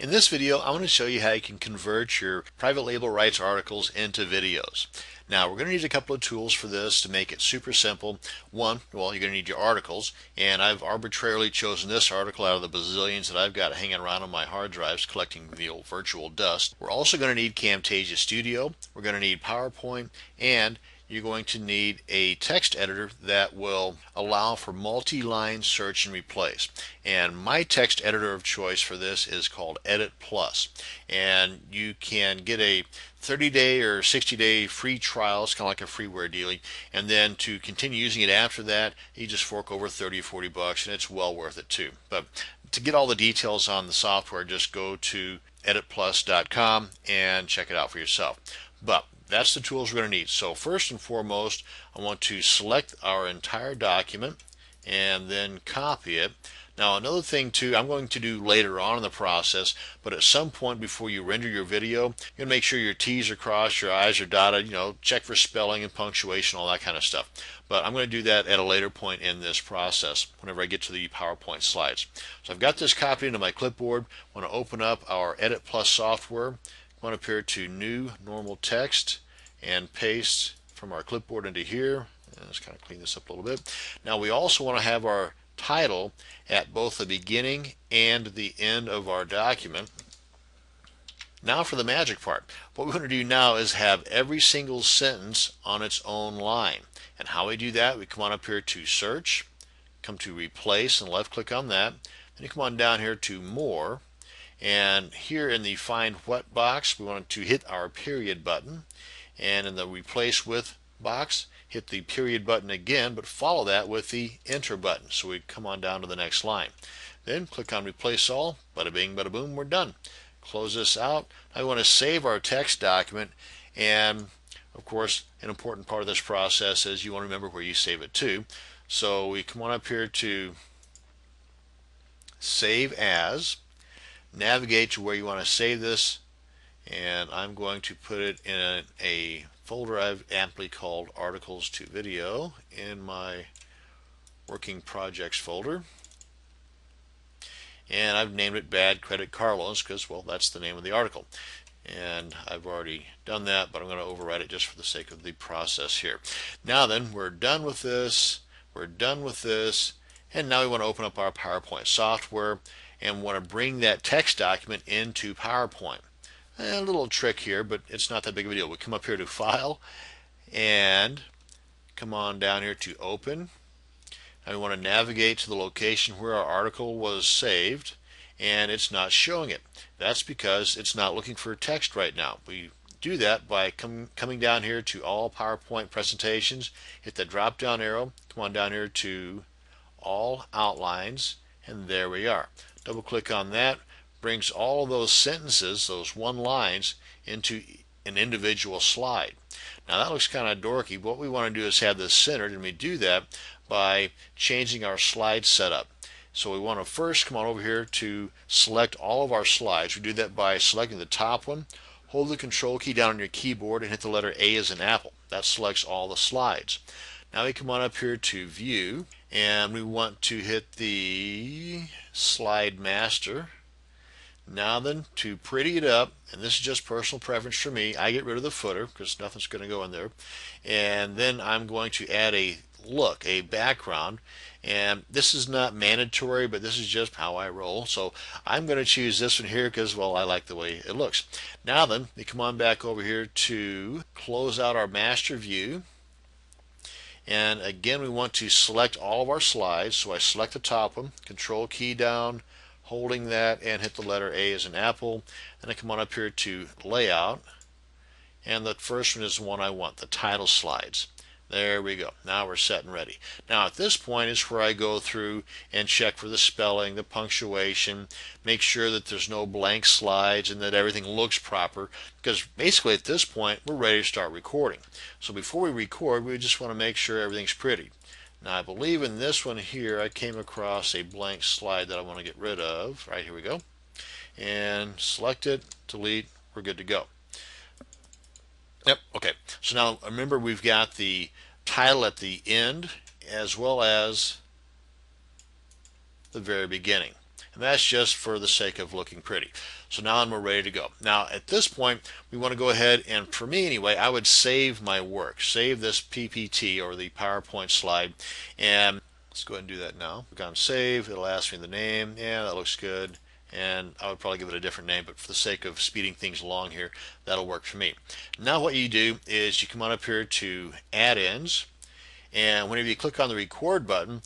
In this video, I want to show you how you can convert your private label rights articles into videos. Now, we're going to need a couple of tools for this to make it super simple. One, well, you're going to need your articles, and I've arbitrarily chosen this article out of the bazillions that I've got hanging around on my hard drives collecting the old virtual dust. We're also going to need Camtasia Studio, we're going to need PowerPoint, and you're going to need a text editor that will allow for multi-line search and replace. And my text editor of choice for this is called Edit Plus. And you can get a 30-day or 60-day free trial. It's kind of like a freeware dealing. And then to continue using it after that, you just fork over 30 or 40 bucks, and it's well worth it too. But to get all the details on the software, just go to editplus.com and check it out for yourself. But that's the tools we're going to need. So first and foremost, I want to select our entire document and then copy it. Now, another thing too, I'm going to do later on in the process, but at some point before you render your video, you're going to make sure your T's are crossed, your I's are dotted, check for spelling and punctuation, all that kind of stuff. But I'm going to do that at a later point in this process whenever I get to the PowerPoint slides. So I've got this copied into my clipboard. I want to open up our Edit Plus software. I want to appear to New Normal Text and paste from our clipboard into here. And let's kind of clean this up a little bit. Now we also want to have our title at both the beginning and the end of our document. Now for the magic part. What we're going to do now is have every single sentence on its own line. And how we do that, we come on up here to Search, come to Replace and left click on that. Then you come on down here to More, and here in the Find What box we want to hit our period button, and in the Replace With box hit the period button again, but follow that with the Enter button, so we come on down to the next line. Then click on Replace All, bada bing bada boom, we're done. Close this out. Now we want to save our text document, and of course an important part of this process is you want to remember where you save it to. So we come on up here to Save As, navigate to where you want to save this, and I'm going to put it in a folder I've aptly called Articles to Video in my Working Projects folder. And I've named it Bad Credit Car Loans because, well, that's the name of the article. And I've already done that, but I'm going to overwrite it just for the sake of the process here. Now then, we're done with this. We're done with this. And now we want to open up our PowerPoint software and want to bring that text document into PowerPoint. A little trick here, but it's not that big of a deal. We come up here to File and come on down here to Open. Now we want to navigate to the location where our article was saved, and it's not showing it. That's because it's not looking for text right now. We do that by coming down here to All PowerPoint Presentations, hit the drop down arrow, come on down here to All Outlines, and there we are. Double click on that, brings all of those sentences, those one lines, into an individual slide. Now that looks kind of dorky. What we want to do is have this centered, and we do that by changing our slide setup. So we want to first come on over here to select all of our slides. We do that by selecting the top one, hold the Control key down on your keyboard and hit the letter A as in apple. That selects all the slides. Now we come on up here to View, and we want to hit the Slide Master. Now then, to pretty it up, and this is just personal preference for me, I get rid of the footer because nothing's going to go in there, and then I'm going to add a look, a background, and this is not mandatory, but this is just how I roll. So I'm going to choose this one here because, well, I like the way it looks. Now then, we come on back over here to close out our master view, and again we want to select all of our slides. So I select the top one, Control key down, holding that, and hit the letter A as in apple. Then I come on up here to Layout, and the first one is the one I want, the title slides. There we go. Now we're set and ready. Now at this point is where I go through and check for the spelling, the punctuation, make sure that there's no blank slides and that everything looks proper, because basically at this point we're ready to start recording. So before we record, we just want to make sure everything's pretty. Now I believe in this one here I came across a blank slide that I want to get rid of. Right, here we go. And select it, delete, we're good to go. Yep, okay. So now remember we've got the title at the end as well as the very beginning. And that's just for the sake of looking pretty. So now we're ready to go. Now at this point, we want to go ahead and, for me anyway, I would save my work. Save this PPT or the PowerPoint slide. And let's go ahead and do that now. Click on save. It'll ask me the name. Yeah, that looks good. And I would probably give it a different name, but for the sake of speeding things along here, that'll work for me. Now what you do is you come on up here to add-ins, and whenever you click on the record button,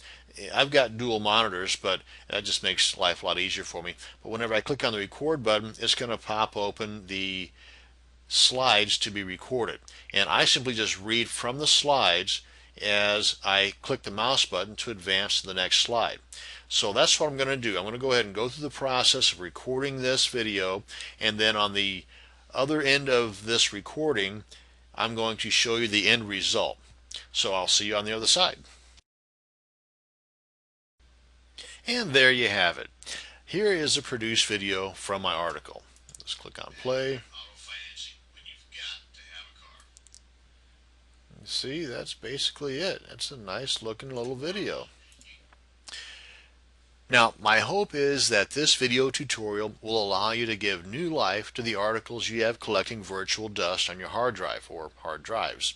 I've got dual monitors, but that just makes life a lot easier for me. But whenever I click on the record button, it's going to pop open the slides to be recorded. And I simply just read from the slides as I click the mouse button to advance to the next slide. So that's what I'm going to do. I'm going to go ahead and go through the process of recording this video, and then on the other end of this recording, I'm going to show you the end result. So I'll see you on the other side. And there you have it. Here is a produced video from my article. Let's click on play. See, that's basically it. It's a nice looking little video. Now, my hope is that this video tutorial will allow you to give new life to the articles you have collecting virtual dust on your hard drive or hard drives.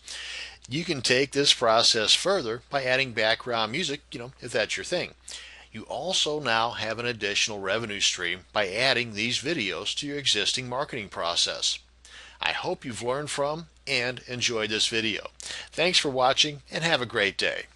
You can take this process further by adding background music, if that's your thing. You also now have an additional revenue stream by adding these videos to your existing marketing process. I hope you've learned from and enjoyed this video. Thanks for watching and have a great day.